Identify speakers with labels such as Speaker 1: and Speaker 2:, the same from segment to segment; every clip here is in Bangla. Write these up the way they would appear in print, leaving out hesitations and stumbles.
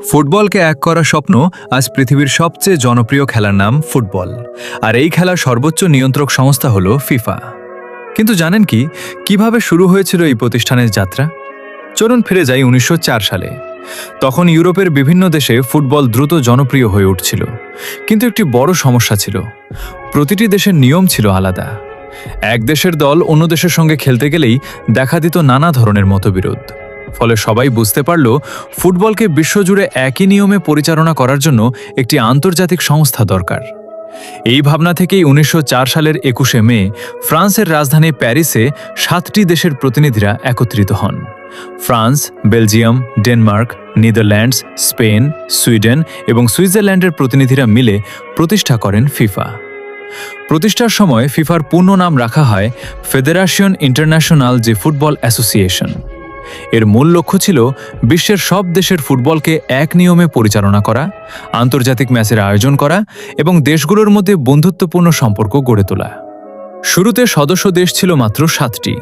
Speaker 1: ফুটবলকে এক করার স্বপ্ন আজ পৃথিবীর সবচেয়ে জনপ্রিয় খেলার নাম ফুটবল। আর এই খেলার সর্বোচ্চ নিয়ন্ত্রক সংস্থা হল ফিফা। কিন্তু জানেন কি কিভাবে শুরু হয়েছিল এই প্রতিষ্ঠানের যাত্রা? চলুন ফিরে যাই 1904 সালে। তখন ইউরোপের বিভিন্ন দেশে ফুটবল দ্রুত জনপ্রিয় হয়ে উঠছিল। কিন্তু একটি বড় সমস্যা ছিল, প্রতিটি দেশের নিয়ম ছিল আলাদা। এক দেশের দল অন্য দেশের সঙ্গে খেলতে গেলেই দেখা দিত নানা ধরনের মতবিরোধ। ফলে সবাই বুঝতে পারল ফুটবলকে বিশ্বজুড়ে একই নিয়মে পরিচালনা করার জন্য একটি আন্তর্জাতিক সংস্থা দরকার। এই ভাবনা থেকেই 1904 সালের 21শে মে ফ্রান্সের রাজধানী প্যারিসে 7টি দেশের প্রতিনিধিরা একত্রিত হন। France, Belgium, Denmark, Netherlands, Spain, Sweden এবং সুইজারল্যান্ডের প্রতিনিধিরা মিলে প্রতিষ্ঠা করেন ফিফা। প্রতিষ্ঠার সময় ফিফার পূর্ণ নাম রাখা হয় ফেডারেশন ইন্টারন্যাশনাল যে ফুটবল অ্যাসোসিয়েশন। এর মূল লক্ষ্য ছিল বিশ্বের সব দেশের ফুটবলকে এক নিয়মে পরিচালনা করা, আন্তর্জাতিক ম্যাচের আয়োজন করা এবং দেশগুলোর মধ্যে বন্ধুত্বপূর্ণ সম্পর্ক গড়ে তোলা। শুরুতে সদস্য দেশ ছিল মাত্র 7টি,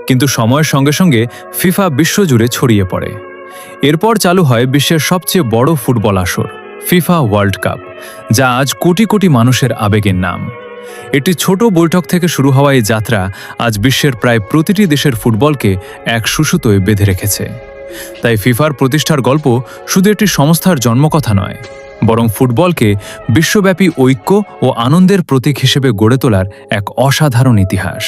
Speaker 1: কিন্তু সময়ের সঙ্গে সঙ্গে ফিফা বিশ্বজুড়ে ছড়িয়ে পড়ে। এরপর চালু হয় বিশ্বের সবচেয়ে বড় ফুটবল আসর, ফিফা ওয়ার্ল্ড কাপ, যা আজ কোটি কোটি মানুষের আবেগের নাম। একটি ছোট বৈঠক থেকে শুরু হওয়া এই যাত্রা আজ বিশ্বের প্রায় প্রতিটি দেশের ফুটবলকে এক সুসুতোয় বেঁধে রেখেছে। তাই ফিফার প্রতিষ্ঠার গল্প শুধু একটি সংস্থার জন্মকথা নয়, বরং ফুটবলকে বিশ্বব্যাপী ঐক্য ও আনন্দের প্রতীক হিসেবে গড়ে তোলার এক অসাধারণ ইতিহাস।